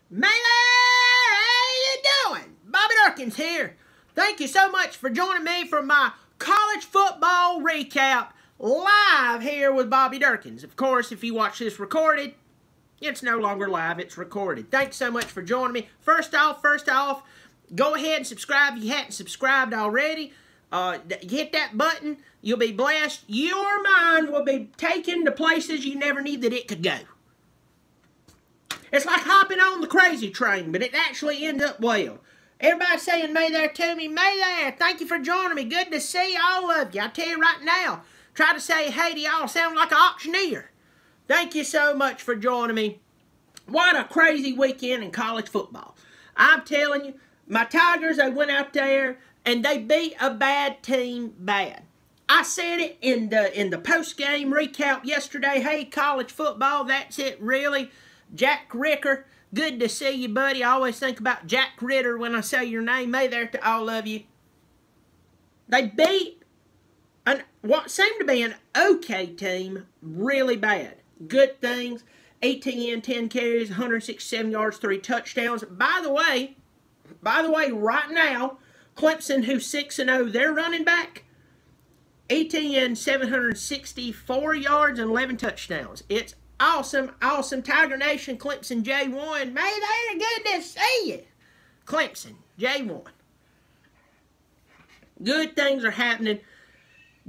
Melee, how you doing? Bobby Dirkens here. Thank you so much for joining me for my college football recap live here with Bobby Dirkens. Of course, if you watch this recorded, it's no longer live, it's recorded. Thanks so much for joining me. First off, go ahead and subscribe if you hadn't subscribed already. Hit that button. You'll be blessed. Your mind will be taken to places you never knew that it could go. It's like hopping on the crazy train, but it actually ends up well. Everybody saying may there to me, may there. Thank you for joining me. Good to see all of you. I tell you right now, try to say hey to y'all. Sound like an auctioneer. Thank you so much for joining me. What a crazy weekend in college football. I'm telling you, my Tigers, they went out there and they beat a bad team bad. I said it in the post-game recap yesterday. Hey, college football, that's it really. Jack Ricker, good to see you, buddy. I always think about Jack Ritter when I say your name. May there to all of you. They beat what seemed to be an okay team really bad. Good things. ETN, 10 carries, 167 yards, 3 touchdowns. By the way, right now, Clemson, who's 6-0, their running back, ETN, 764 yards and 11 touchdowns. It's awesome, awesome. Tiger Nation, Clemson, J1. May they good to see you. Clemson, J1. Good things are happening.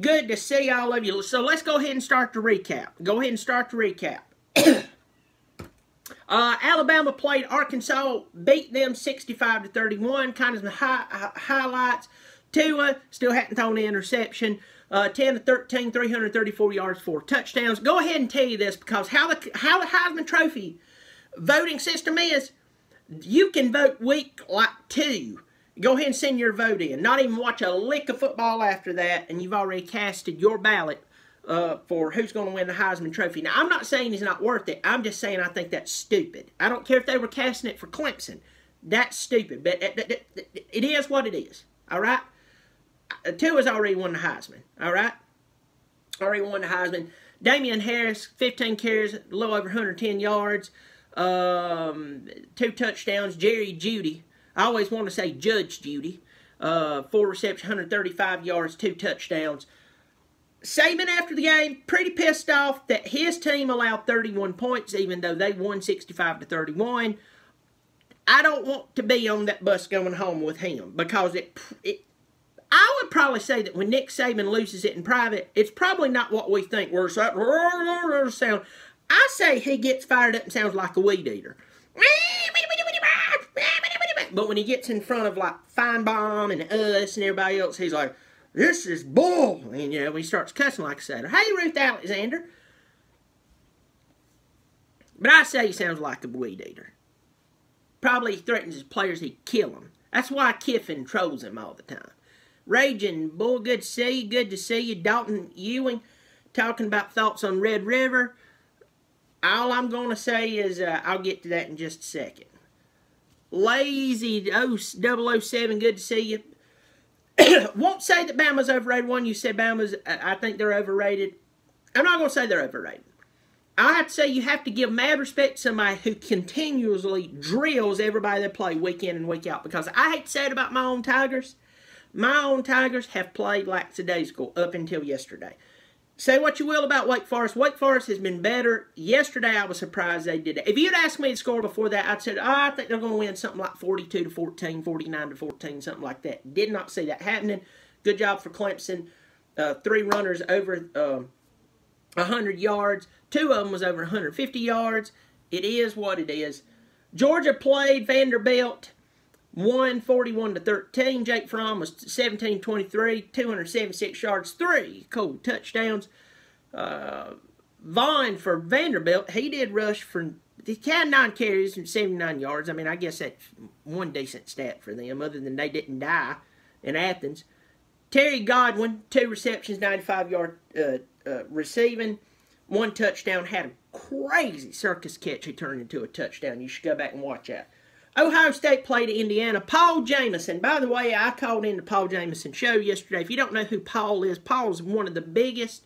Good to see all of you. So let's go ahead and start the recap. Alabama played Arkansas, beat them 65-31. Kind of the highlights. Tua still hadn't thrown an interception. 10-13, 334 yards, 4 touchdowns. Go ahead and tell you this, because how the Heisman Trophy voting system is, you can vote week like 2. Go ahead and send your vote in. Not even watch a lick of football after that, and you've already casted your ballot for who's going to win the Heisman Trophy. Now, I'm not saying he's not worth it. I'm just saying I think that's stupid. I don't care if they were casting it for Clemson. That's stupid. But it is what it is. All right? Tua's already won the Heisman. All right? Already won the Heisman. Damian Harris, 15 carries, a little over 110 yards. 2 touchdowns. Jerry Jeudy. I always want to say Judge Judy. 4 receptions, 135 yards, 2 touchdowns. Saban, after the game, pretty pissed off that his team allowed 31 points, even though they won 65-31. I don't want to be on that bus going home with him, because I would probably say that when Nick Saban loses it in private, it's probably not what we think. Where's that sound? I say he gets fired up and sounds like a weed eater. But when he gets in front of like Feinbaum and us and everybody else, he's like, this is bull. And, you know, he starts cussing like a sailor. Hey, Ruth Alexander. But I say he sounds like a weed eater. Probably threatens his players he'd kill them. That's why Kiffin trolls him all the time. Raging Bull, good to see you. Good to see you. Dalton Ewing talking about thoughts on Red River. All I'm going to say is I'll get to that in just a second. Lazy 007, good to see you. Won't say that Bama's overrated. One, you said Bama's, I think they're overrated. I'm not going to say they're overrated. I have to say you have to give mad respect to somebody who continuously drills everybody they play week in and week out. Because I hate to say it about my own Tigers. My own Tigers have played lackadaisical up until yesterday. Say what you will about Wake Forest. Wake Forest has been better. Yesterday, I was surprised they did it. If you'd asked me the score before that, I'd said, I think they're going to win something like 42-14, 49-14, something like that. Did not see that happening. Good job for Clemson. 3 runners over 100 yards. 2 of them was over 150 yards. It is what it is. Georgia played Vanderbilt. 41-13. Jake Fromm was 17-23, 276 yards, 3 cool touchdowns. Vaughn for Vanderbilt, he did rush for, he had 9 carries and 79 yards. I mean, I guess that's one decent stat for them, other than they didn't die in Athens. Terry Godwin, 2 receptions, 95-yard receiving, 1 touchdown. Had a crazy circus catch he turned into a touchdown. You should go back and watch that. Ohio State played Indiana. Paul Jameson. By the way, I called in the Paul Jameson show yesterday. If you don't know who Paul is, Paul's one of the biggest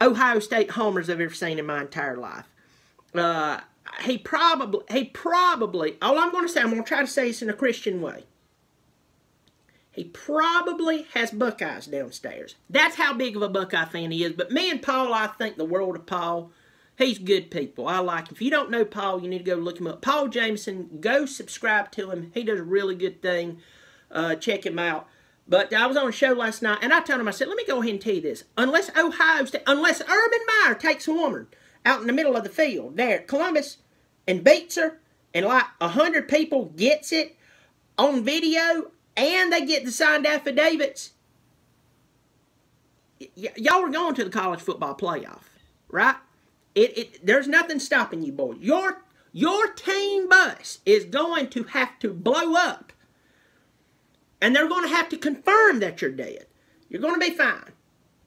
Ohio State homers I've ever seen in my entire life. he probably, all I'm going to say, I'm going to try to say this in a Christian way. He probably has Buckeyes downstairs. That's how big of a Buckeye fan he is. But me and Paul, I think the world of Paul. He's good people. I like him. If you don't know Paul, you need to go look him up. Paul Jameson, go subscribe to him. He does a really good thing. Check him out. But I was on a show last night, and I told him, I said, let me go ahead and tell you this. Unless Urban Meyer takes a woman out in the middle of the field there at Columbus and beats her, and like 100 people gets it on video, and they get the signed affidavits, y'all are going to the college football playoff, right? There's nothing stopping you, boys. Your team bus is going to have to blow up, and they're going to have to confirm that you're dead. You're going to be fine.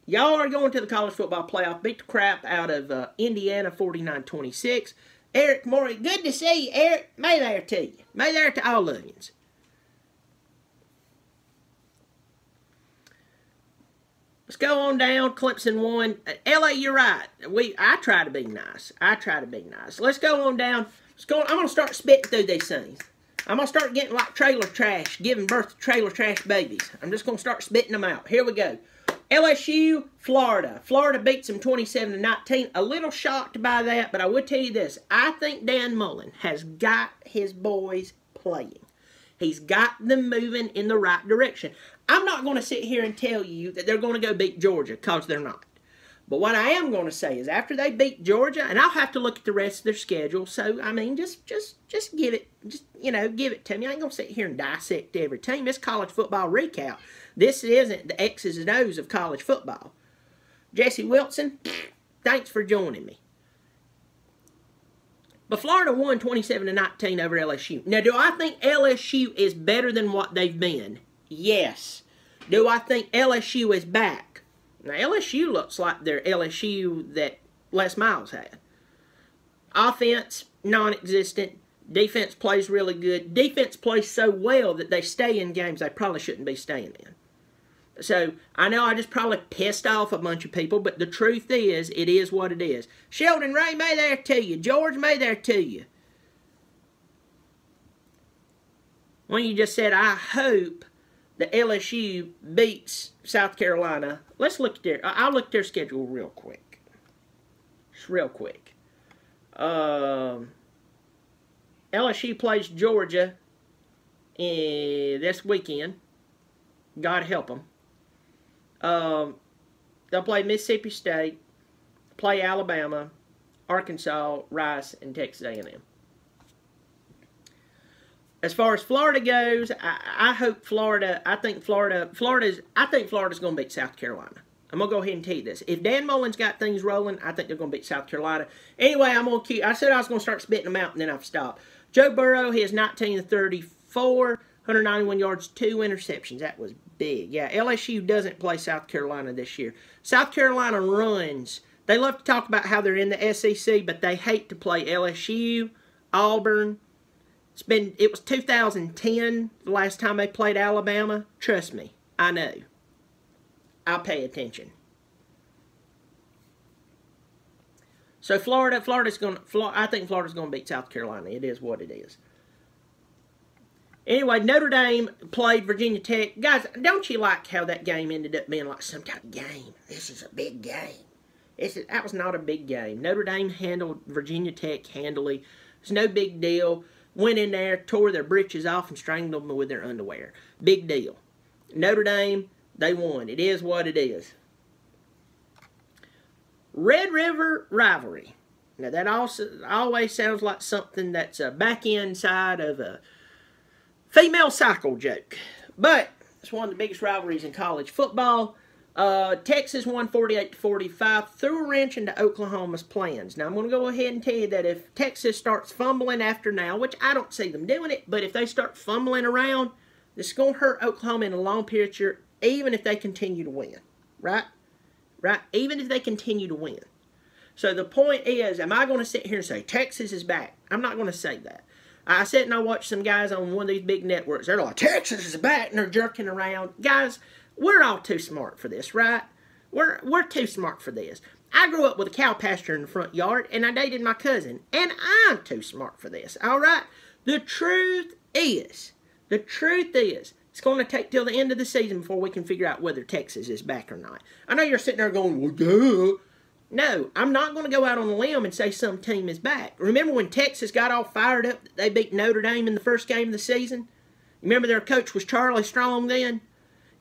Y'all are going to the college football playoff. Beat the crap out of Indiana 49-26. Eric Morey, good to see you, Eric. May there to you. May there to all of you. Let's go on down. Clemson won. LA, you're right. I try to be nice. Let's go on down. I'm going to start spitting through these things. I'm going to start getting like trailer trash, giving birth to trailer trash babies. I'm just going to start spitting them out. Here we go. LSU, Florida. Florida beats them 27-19. A little shocked by that, but I would tell you this. I think Dan Mullen has got his boys playing. He's got them moving in the right direction. I'm not going to sit here and tell you that they're going to go beat Georgia, because they're not. But what I am going to say is after they beat Georgia, and I'll have to look at the rest of their schedule, so, I mean, just give it, give it to me. I ain't going to sit here and dissect every team. It's college football recap. This isn't the X's and O's of college football. Jesse Wilson, thanks for joining me. But Florida won 27-19 over LSU. Now, do I think LSU is better than what they've been? Yes. Do I think LSU is back? Now, LSU looks like their LSU that Les Miles had. Offense, non-existent. Defense plays really good. Defense plays so well that they stay in games they probably shouldn't be staying in. So, I know I just probably pissed off a bunch of people, but the truth is, it is what it is. Sheldon Ray, may there to you. George, may there to you. When you just said, I hope the LSU beats South Carolina. Let's look at their, I'll look at their schedule real quick. Just real quick. LSU plays Georgia this weekend. God help them. They'll play Mississippi State, play Alabama, Arkansas, Rice, and Texas A&M. As far as Florida goes, I hope Florida. I think Florida's going to beat South Carolina. I'm going to go ahead and tell you this. If Dan Mullen's got things rolling, I think they're going to beat South Carolina. Anyway, I said I was going to start spitting them out, and then I've stopped. Joe Burrow, he has 19-34, 191 yards, 2 interceptions. That was big. Yeah, LSU doesn't play South Carolina this year. South Carolina runs. They love to talk about how they're in the SEC, but they hate to play LSU, Auburn. It was 2010 the last time they played Alabama. Trust me, I know. I'll pay attention. So I think Florida's going to beat South Carolina. It is what it is. Anyway, Notre Dame played Virginia Tech. Guys, don't you like how that game ended up being like some type of game? This is a big game. That was not a big game. Notre Dame handled Virginia Tech handily. It's no big deal. Went in there, tore their britches off, and strangled them with their underwear. Big deal. Notre Dame, they won. It is what it is. Red River rivalry. Now, that also always sounds like something that's a back end side of a female cycle joke. But it's one of the biggest rivalries in college football. Texas won 48-45, threw a wrench into Oklahoma's plans. Now, I'm going to go ahead and tell you that if Texas starts fumbling after now, which I don't see them doing it, but if they start fumbling around, this is going to hurt Oklahoma in a long period, even if they continue to win. Right? Right? Even if they continue to win. So the point is, am I going to sit here and say, Texas is back? I'm not going to say that. I sit and I watch some guys on one of these big networks. They're like, Texas is back, and they're jerking around. Guys, we're all too smart for this, right? We're too smart for this. I grew up with a cow pasture in the front yard, and I dated my cousin, and I'm too smart for this, all right? The truth is, it's going to take till the end of the season before we can figure out whether Texas is back or not. I know you're sitting there going, well, duh. No, I'm not going to go out on a limb and say some team is back. Remember when Texas got all fired up that they beat Notre Dame in the first game of the season? Remember their coach was Charlie Strong then?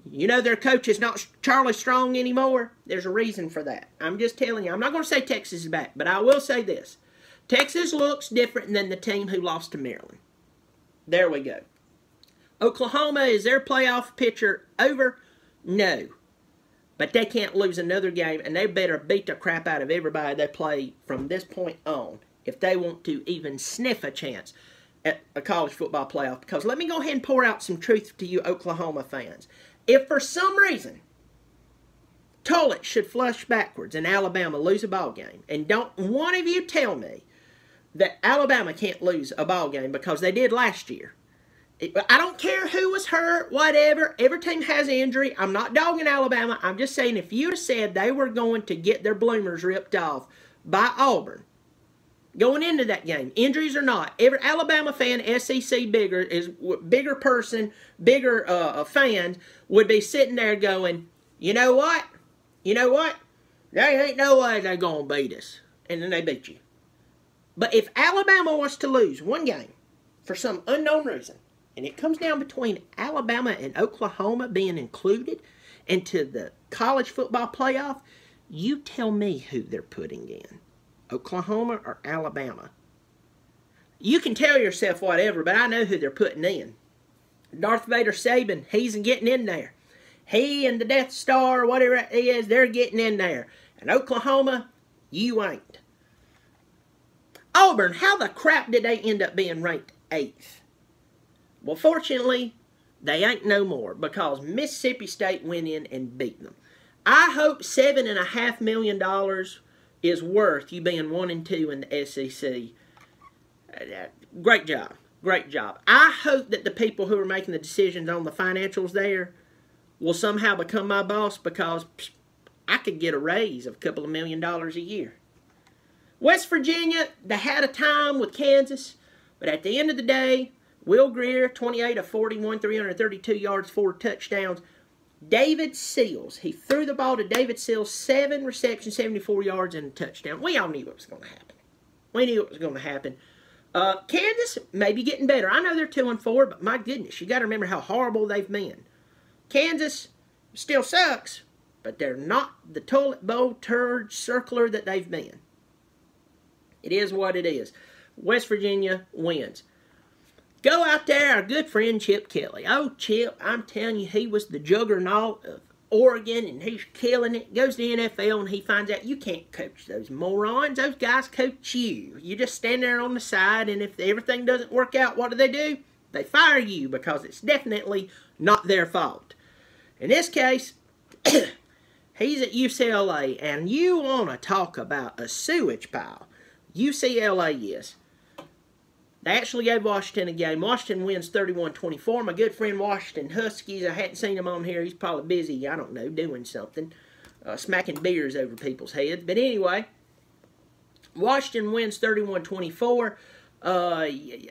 You know their coach is not Charlie Strong anymore? There's a reason for that. I'm just telling you. I'm not going to say Texas is back, but I will say this. Texas looks different than the team who lost to Maryland. There we go. Oklahoma, is their playoff picture over? No. But they can't lose another game, and they better beat the crap out of everybody they play from this point on if they want to even sniff a chance at a college football playoff. Because let me go ahead and pour out some truth to you Oklahoma fans. If for some reason toilet should flush backwards and Alabama lose a ball game, and don't one of you tell me that Alabama can't lose a ball game because they did last year. I don't care who was hurt, whatever. Every team has an injury. I'm not dogging Alabama. I'm just saying if you said they were going to get their bloomers ripped off by Auburn going into that game, injuries or not, every Alabama fan, SEC bigger person, bigger fans would be sitting there going, you know what? You know what? There ain't no way they're going to beat us. And then they beat you. But if Alabama was to lose one game for some unknown reason, and it comes down between Alabama and Oklahoma being included into the college football playoff, you tell me who they're putting in. Oklahoma or Alabama. You can tell yourself whatever, but I know who they're putting in. Darth Vader Saban, he's getting in there. He and the Death Star, whatever it is, they're getting in there. And Oklahoma, you ain't. Auburn, how the crap did they end up being ranked 8th? Well, fortunately, they ain't no more because Mississippi State went in and beat them. I hope $7.5 million is worth you being 1-2 in the SEC. Great job. Great job. I hope that the people who are making the decisions on the financials there will somehow become my boss because I could get a raise of a couple of $1 million a year. West Virginia, they had a time with Kansas, but at the end of the day, Will Greer, 28 of 41, 332 yards, 4 touchdowns. David Seals, he threw the ball to David Seals, 7 receptions, 74 yards, and a touchdown. We all knew what was going to happen. We knew what was going to happen. Kansas may be getting better. I know they're 2-4, but my goodness, you got to remember how horrible they've been. Kansas still sucks, but they're not the toilet bowl turd circler that they've been. It is what it is. West Virginia wins. Go out there, our good friend Chip Kelly. Oh, Chip, I'm telling you, he was the juggernaut of Oregon, and he's killing it. Goes to the NFL, and he finds out you can't coach those morons. Those guys coach you. You just stand there on the side, and if everything doesn't work out, what do? They fire you because it's definitely not their fault. In this case, he's at UCLA, and you want to talk about a sewage pile. UCLA is. They actually gave Washington a game. Washington wins 31-24. My good friend Washington Huskies, I hadn't seen him on here. He's probably busy, I don't know, doing something. Smacking beers over people's heads. But anyway, Washington wins 31-24. I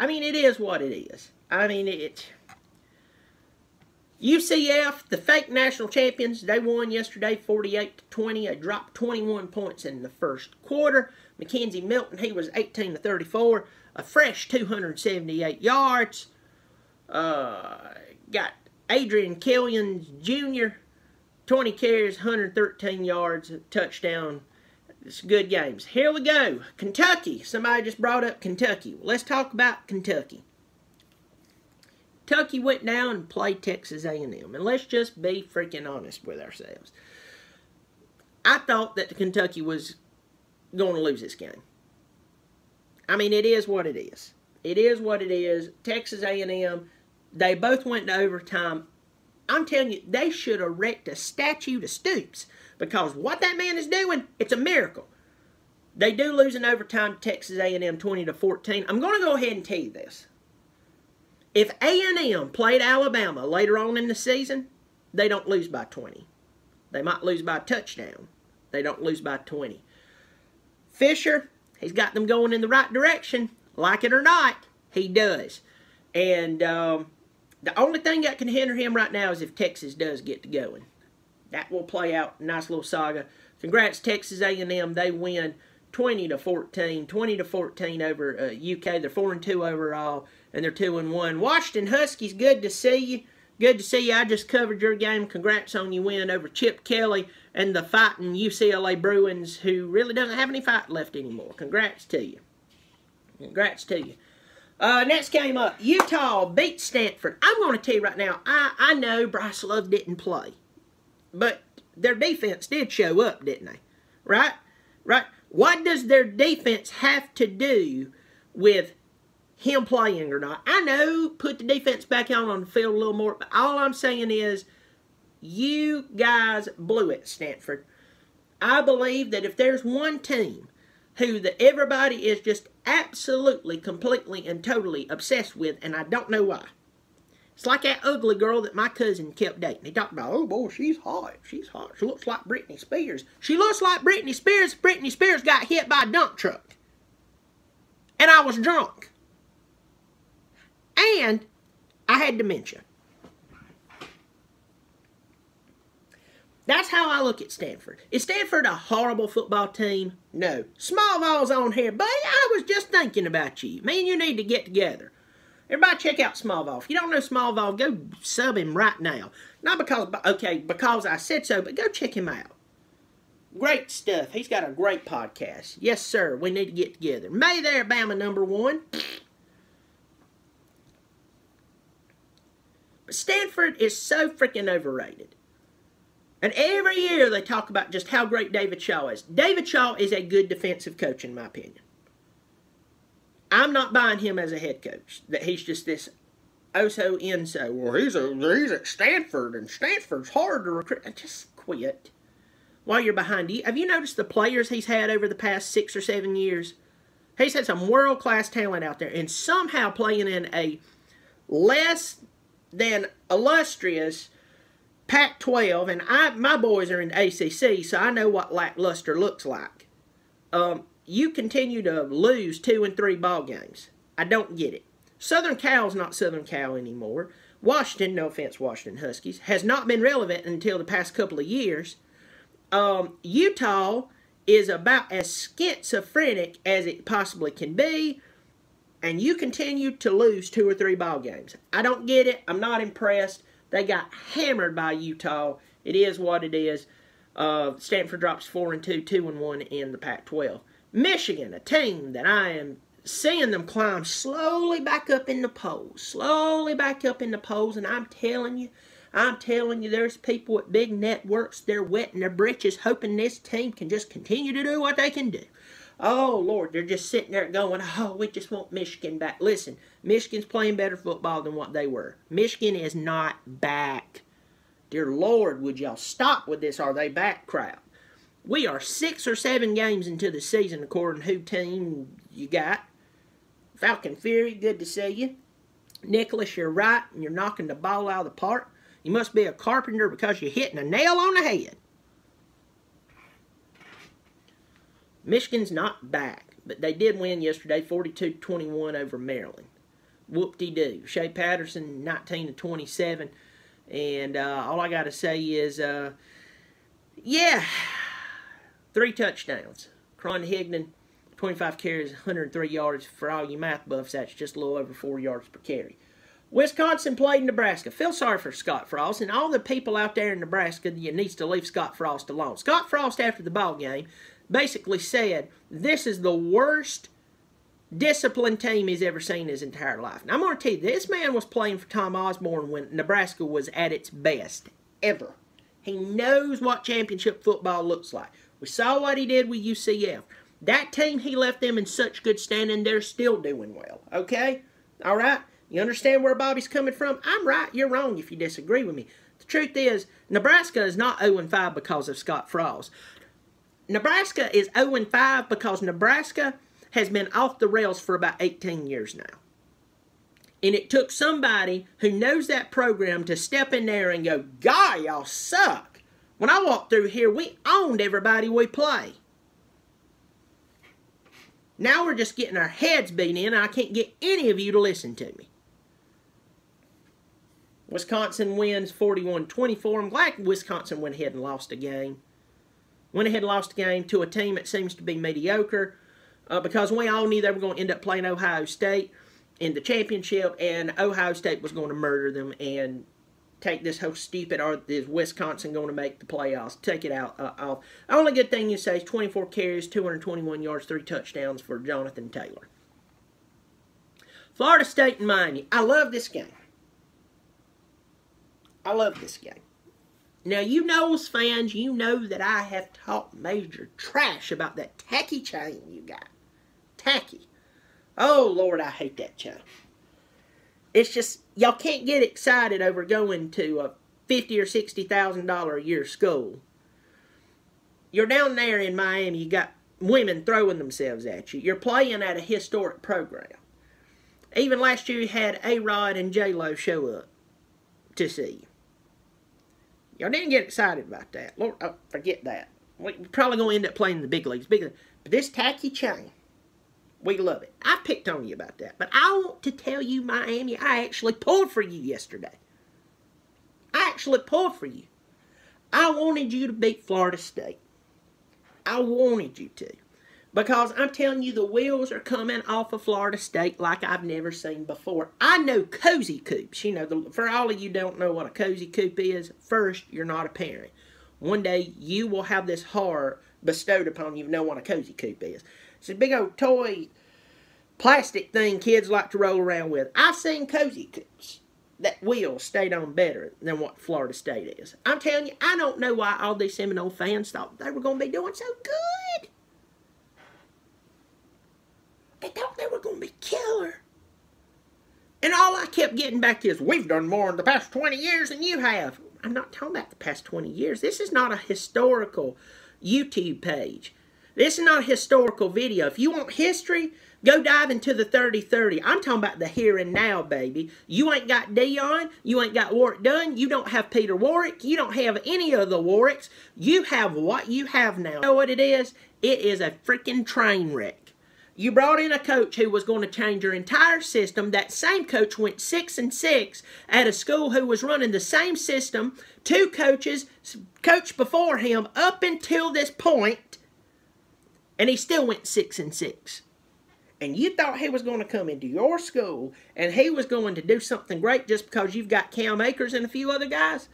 mean, it is what it is. I mean, UCF, the fake national champions, they won yesterday 48-20. They dropped 21 points in the first quarter. Mackenzie Milton, he was 18-34. A fresh 278 yards. Got Adrian Killian Jr., 20 carries, 113 yards, touchdown. It's good games. Here we go. Kentucky. Somebody just brought up Kentucky. Let's talk about Kentucky. Kentucky went down and played Texas A&M. And let's just be freaking honest with ourselves. I thought that Kentucky was going to lose this game. I mean, it is what it is. It is what it is. Texas A&M, they both went to overtime. I'm telling you, they should erect a statue to Stoops because what that man is doing, it's a miracle. They do lose in overtime to Texas A&M 20-14. I'm going to go ahead and tell you this. If A&M played Alabama later on in the season, they don't lose by 20. They might lose by a touchdown. they don't lose by 20. Fisher, he's got them going in the right direction. Like it or not, he does. And the only thing that can hinder him right now is if Texas does get to going. That will play out. Nice little saga. Congrats, Texas A&M. They win 20-14. 20-14 over UK. They're 4-2 overall, and they're 2-1. Washington Huskies, good to see you. Good to see you. I just covered your game. Congrats on your win over Chip Kelly and the fighting UCLA Bruins, who really doesn't have any fight left anymore. Congrats to you. Congrats to you. Next game up, Utah beat Stanford. I'm going to tell you right now, I know Bryce Love didn't play, but their defense did show up, didn't they? Right? Right? What does their defense have to do with him playing or not? I know, put the defense back on the field a little more, but all I'm saying is you guys blew it, Stanford. I believe that if there's one team who everybody is just absolutely, completely, and totally obsessed with, and I don't know why. It's like that ugly girl that my cousin kept dating. He talked about, oh, boy, she's hot. She's hot. She looks like Britney Spears. She looks like Britney Spears. Britney Spears got hit by a dump truck. And I was drunk. And I had dementia. That's how I look at Stanford. Is Stanford a horrible football team? No. Smallville's on here. Buddy, I was just thinking about you. Me and you need to get together. Everybody check out Smallville. If you don't know Smallville, go sub him right now. Not because, okay, because I said so, but go check him out. Great stuff. He's got a great podcast. Yes, sir. We need to get together. May there, Bama #1. But Stanford is so freaking overrated. And every year they talk about just how great David Shaw is. David Shaw is a good defensive coach, in my opinion. I'm not buying him as a head coach. That he's just this oh-so-in-so. Well, he's at Stanford, and Stanford's hard to recruit. Just quit while you're behind. Have you noticed the players he's had over the past 6 or 7 years? He's had some world-class talent out there, and somehow playing in a less than illustrious Pac-12, and my boys are in the ACC, so I know what lackluster looks like. You continue to lose 2 and 3 ball games. I don't get it. Southern Cal's not Southern Cal anymore. Washington, no offense, Washington Huskies, has not been relevant until the past couple of years. Utah is about as schizophrenic as it possibly can be, and you continue to lose 2 or 3 ball games. I don't get it. I'm not impressed. They got hammered by Utah. It is what it is. Stanford drops 4-2, 2-1 in the Pac-12. Michigan, a team that I am seeing them climb slowly back up in the polls. Slowly back up in the polls, and I'm telling you, there's people at big networks, they're wetting their britches, hoping this team can just continue to do what they can do. Oh, Lord, they're just sitting there going, oh, we just want Michigan back. Listen, Michigan's playing better football than what they were. Michigan is not back. Dear Lord, would y'all stop with this, are they back crowd? We are 6 or 7 games into the season, according to who team you got. Falcon Fury, good to see you. Nicholas, you're right, and you're knocking the ball out of the park. You must be a carpenter because you're hitting a nail on the head. Michigan's not back, but they did win yesterday, 42-21 over Maryland. Whoop-de-doo. Shea Patterson, 19-27. And all I got to say is, yeah, 3 touchdowns. Cron Higdon, 25 carries, 103 yards. For all you math buffs, that's just a little over 4 yards per carry. Wisconsin played Nebraska. Feel sorry for Scott Frost and all the people out there in Nebraska that needs to leave Scott Frost alone. Scott Frost, after the ball game, basically said, this is the worst disciplined team he's ever seen in his entire life. Now, I'm going to tell you, this man was playing for Tom Osborne when Nebraska was at its best, ever. He knows what championship football looks like. We saw what he did with UCF. That team, he left them in such good standing, they're still doing well, okay? All right? You understand where Bobby's coming from? I'm right, you're wrong if you disagree with me. The truth is, Nebraska is not 0-5 because of Scott Frost. Nebraska is 0-5 because Nebraska has been off the rails for about 18 years now. And it took somebody who knows that program to step in there and go, God, y'all suck. When I walked through here, we owned everybody we play. Now we're just getting our heads beat in, and I can't get any of you to listen to me. Wisconsin wins 41-24. I'm glad Wisconsin went ahead and lost a game. Went ahead and lost a game to a team that seems to be mediocre because we all knew they were going to end up playing Ohio State in the championship, and Ohio State was going to murder them and take this whole stupid, or is Wisconsin going to make the playoffs? Take it out off. The only good thing you say is 24 carries, 221 yards, 3 touchdowns for Jonathan Taylor. Florida State and Miami. I love this game. I love this game. Now, you Noles fans, you know that I have talked major trash about that tacky chain you got. Tacky. Oh, Lord, I hate that chain. It's just, y'all can't get excited over going to a $50,000 or $60,000 a year school. You're down there in Miami, you got women throwing themselves at you. You're playing at a historic program. Even last year you had A-Rod and J-Lo show up to see you. Y'all didn't get excited about that. Lord, oh, forget that. We're probably going to end up playing in the big leagues. But this tacky chain, we love it. I picked on you about that. But I want to tell you, Miami, I actually pulled for you yesterday. I actually pulled for you. I wanted you to beat Florida State. I wanted you to. Because I'm telling you, the wheels are coming off of Florida State like I've never seen before. I know cozy coops. You know, for all of you don't know what a cozy coop is, first, you're not a parent. One day, you will have this horror bestowed upon you to know what a cozy coop is. It's a big old toy plastic thing kids like to roll around with. I've seen cozy coops that wheels stayed on better than what Florida State is. I'm telling you, I don't know why all these Seminole fans thought they were going to be doing so good. They thought they were going to be killer. And all I kept getting back to is, we've done more in the past 20 years than you have. I'm not talking about the past 20 years. This is not a historical YouTube page. This is not a historical video. If you want history, go dive into the 30-30. I'm talking about the here and now, baby. You ain't got Dion. You ain't got Warwick Dunn. You don't have Peter Warwick. You don't have any of the Warwicks. You have what you have now. You know what it is? It is a freaking train wreck. You brought in a coach who was going to change your entire system. That same coach went 6-6 at a school who was running the same system. 2 coaches coached before him up until this point, and he still went 6-6. And you thought he was going to come into your school and he was going to do something great just because you've got Cam Akers and a few other guys?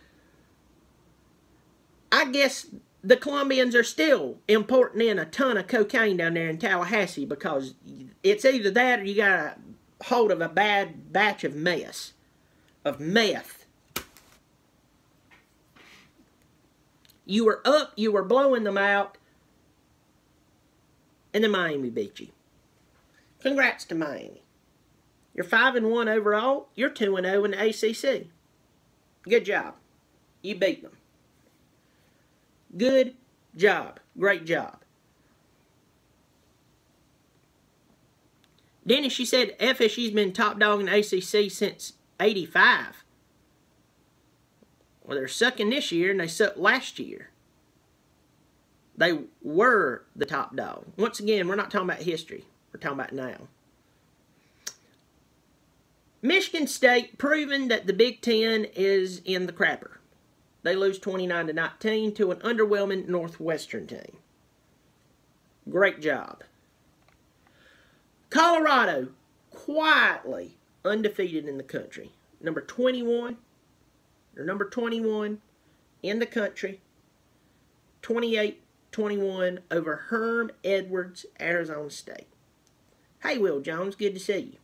I guess the Colombians are still importing in a ton of cocaine down there in Tallahassee, because it's either that or you got a hold of a bad batch of meth. You were up, you were blowing them out, and then Miami beat you. Congrats to Miami. You're 5-1 overall. You're 2-0 in the ACC. Good job. You beat them. Good job. Great job. Dennis, she said FSU's been top dog in the ACC since '85. Well, they're sucking this year, and they sucked last year. They were the top dog. Once again, we're not talking about history. We're talking about now. Michigan State proving that the Big Ten is in the crapper. They lose 29-19 to an underwhelming Northwestern team. Great job. Colorado, quietly undefeated in the country. Number 21 in the country. 28-21 over Herm Edwards, Arizona State. Hey, Will Jones, good to see you.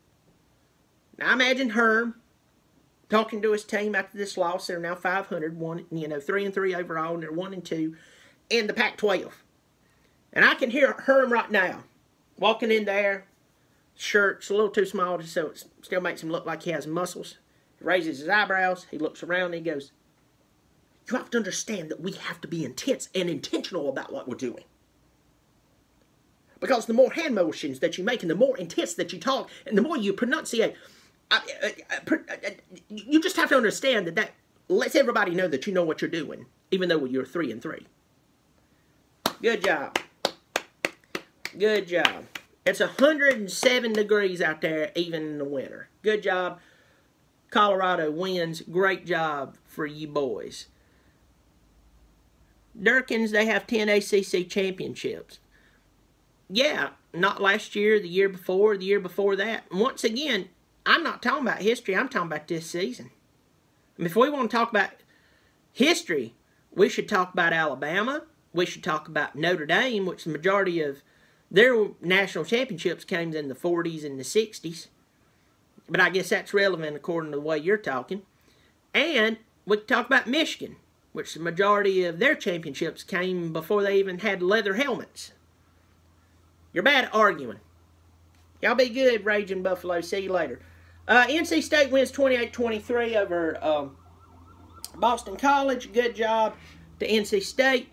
Now, I imagine Herm talking to his team after this loss. They're now 500, 3-3 overall, and they're 1-2 in the Pac-12. And I can hear Herm right now walking in there. Shirt's a little too small, so it still makes him look like he has muscles. He raises his eyebrows. He looks around and he goes, "You have to understand that we have to be intense and intentional about what we're doing. Because the more hand motions that you make and the more intense that you talk and the more you pronunciate, you just have to understand that lets everybody know that you know what you're doing, even though you're 3-3. Good job. Good job. It's 107 degrees out there, even in the winter. Good job. Colorado wins. Great job for you boys. Dirkens, they have 10 ACC championships. Yeah, not last year, the year before that. And once again, I'm not talking about history. I'm talking about this season. I mean, if we want to talk about history, we should talk about Alabama. We should talk about Notre Dame, which the majority of their national championships came in the 40s and the 60s. But I guess that's relevant according to the way you're talking. And we can talk about Michigan, which the majority of their championships came before they even had leather helmets. You're bad at arguing. Y'all be good, Raging Buffalo. See you later. NC State wins 28-23 over Boston College. Good job to NC State.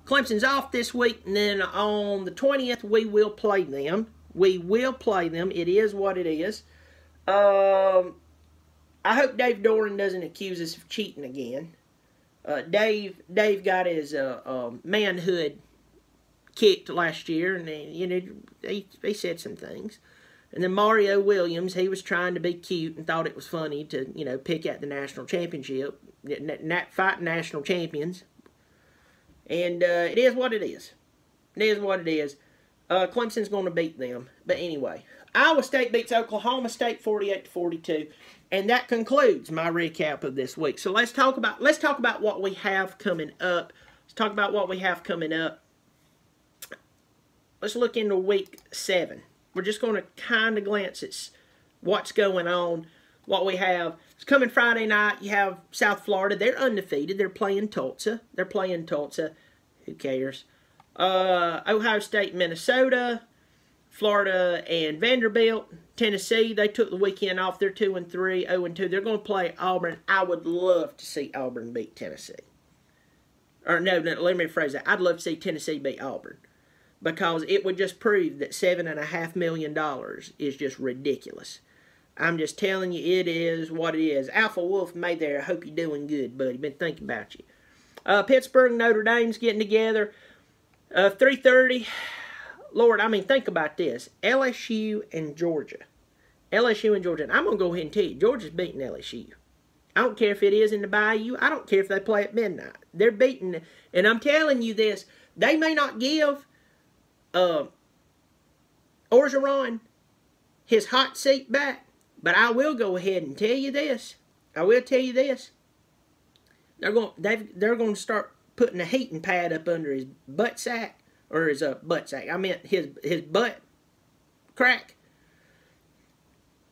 Clemson's off this week, and then on the 20th, we will play them. We will play them. It is what it is. I hope Dave Doran doesn't accuse us of cheating again. Dave got his manhood kicked last year, and he said some things. And then Mario Williams, he was trying to be cute and thought it was funny to pick at the national championship, fight national champions. And it is what it is. It is what it is. Clemson's going to beat them. But anyway, Iowa State beats Oklahoma State 48-42. And that concludes my recap of this week. So let's talk about what we have coming up. Let's talk about what we have coming up. Let's look into week 7. We're just going to kind of glance at what's going on, what we have. It's coming Friday night. You have South Florida. They're undefeated. They're playing Tulsa. Who cares? Ohio State, Minnesota. Florida and Vanderbilt. Tennessee, they took the weekend off. They're 2-3, 0-2. They're going to play Auburn. I would love to see Auburn beat Tennessee. Or no, let me rephrase that. I'd love to see Tennessee beat Auburn. Because it would just prove that $7.5 million is just ridiculous. I'm just telling you, it is what it is. Alpha Wolf made there. I hope you're doing good, buddy. Been thinking about you. Pittsburgh, Notre Dame's getting together. 3:30. Lord, I mean, think about this. LSU and Georgia. LSU and Georgia. And I'm going to go ahead and tell you, Georgia's beating LSU. I don't care if it is in the Bayou. I don't care if they play at midnight. They're beating. And I'm telling you this. They may not give Orgeron his hot seat back. But I will go ahead and tell you this. I will tell you this. They're going to start putting a heating pad up under his butt sack. Or his butt sack. I meant his butt crack.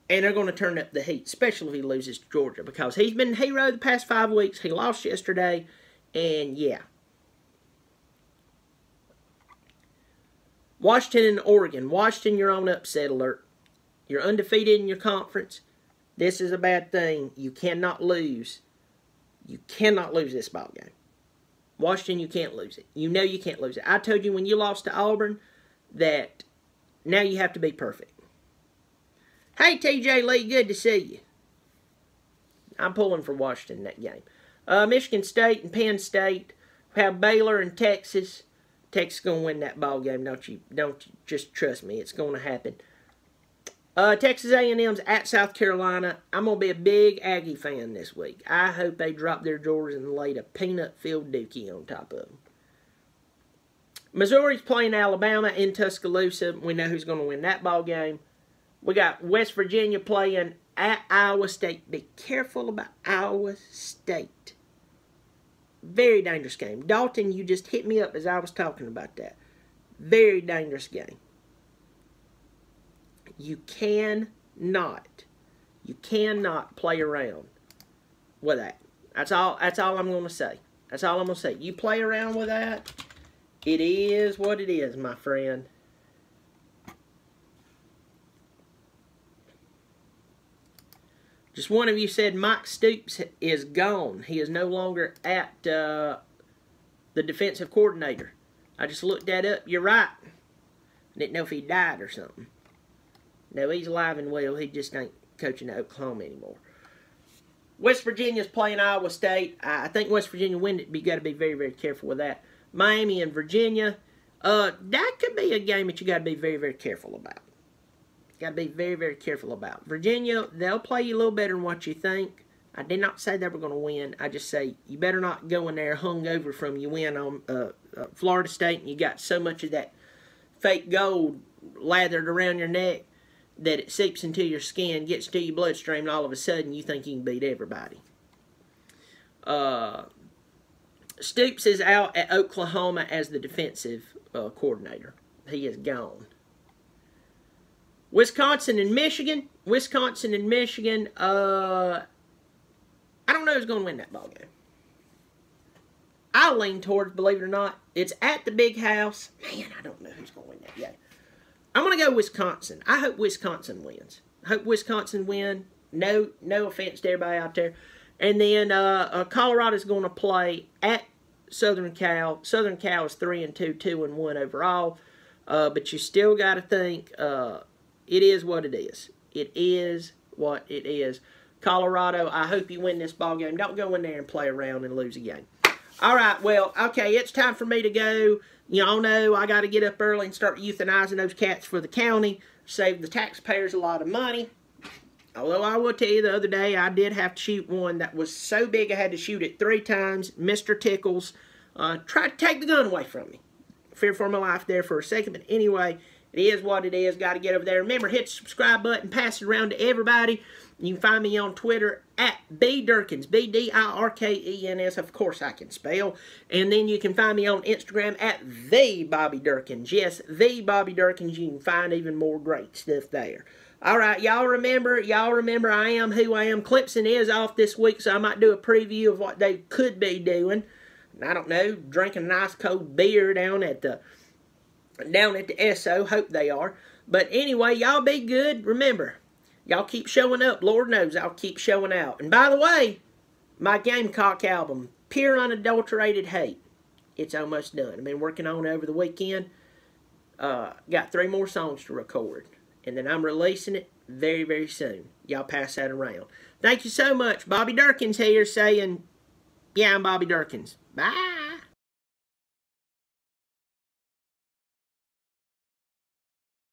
And they're going to turn up the heat, especially if he loses to Georgia. Because he's been the hero the past 5 weeks. He lost yesterday. And yeah. Washington and Oregon. Washington, you're on upset alert. You're undefeated in your conference. This is a bad thing. You cannot lose. You cannot lose this ball game. Washington, you can't lose it. You know you can't lose it. I told you when you lost to Auburn that now you have to be perfect. Hey, TJ Lee, good to see you. I'm pulling for Washington in that game. Michigan State and Penn State. We have Baylor and Texas. Texas is going to win that ball game. Don't you just trust me. It's going to happen. Texas A&M's at South Carolina. I'm going to be a big Aggie fan this week. I hope they drop their drawers and laid a peanut-filled dookie on top of them. Missouri's playing Alabama in Tuscaloosa. We know who's going to win that ball game. We got West Virginia playing at Iowa State. Be careful about Iowa State. Very dangerous game. Dalton, you just hit me up as I was talking about that. Very dangerous game. You cannot play around with that. That's all I'm going to say. That's all I'm going to say. You play around with that, it is what it is, my friend. Just one of you said Mike Stoops is gone. He is no longer at the defensive coordinator. I just looked that up. You're right. I didn't know if he died or something. No, he's alive and well. He just ain't coaching at Oklahoma anymore. West Virginia's playing Iowa State. I think West Virginia win it, but you got to be very, very careful with that. Miami and Virginia. That could be a game that you got to be very, very careful about. Got to be very, very careful about. Virginia, they'll play you a little better than what you think. I did not say they were going to win. I just say you better not go in there hungover from you win on Florida State and you got so much of that fake gold lathered around your neck that it seeps into your skin, gets to your bloodstream, and all of a sudden you think you can beat everybody. Stoops is out at Oklahoma as the defensive coordinator. He is gone. Wisconsin and Michigan. Wisconsin and Michigan. I don't know who's going to win that ball game. I'll lean towards, believe it or not, it's at the big house. Man, I don't know who's going to win that game. I'm going to go Wisconsin. I hope Wisconsin wins. I hope Wisconsin win. No offense to everybody out there. And then Colorado's going to play at Southern Cal. Southern Cal is 3-2, 2-1 overall. But you still got to think it is what it is. It is what it is. Colorado, I hope you win this ball game. Don't go in there and play around and lose a game. All right, well, okay, it's time for me to go. Y'all know I got to get up early and start euthanizing those cats for the county, save the taxpayers a lot of money. Although I will tell you, the other day I did have to shoot one that was so big I had to shoot it 3 times. Mr. Tickles tried to take the gun away from me. Fear for my life there for a second, but anyway, it is what it is. Got to get over there. Remember, hit the subscribe button, pass it around to everybody. You can find me on Twitter at B.Dirkens, B-D-I-R-K-E-N-S. Of course I can spell. And then you can find me on Instagram at The Bobby Dirkens. Yes, The Bobby Dirkens. You can find even more great stuff there. All right, y'all remember I am who I am. Clemson is off this week, so I might do a preview of what they could be doing. I don't know, drinking a nice cold beer down at the SO. Hope they are. But anyway, y'all be good. Remember, y'all keep showing up. Lord knows I'll keep showing out. And by the way, my Gamecock album, Pure Unadulterated Hate, it's almost done. I've been working on it over the weekend. Got 3 more songs to record. And then I'm releasing it very, very soon. Y'all pass that around. Thank you so much. Bobby Dirkens here saying, yeah, I'm Bobby Dirkens. Bye.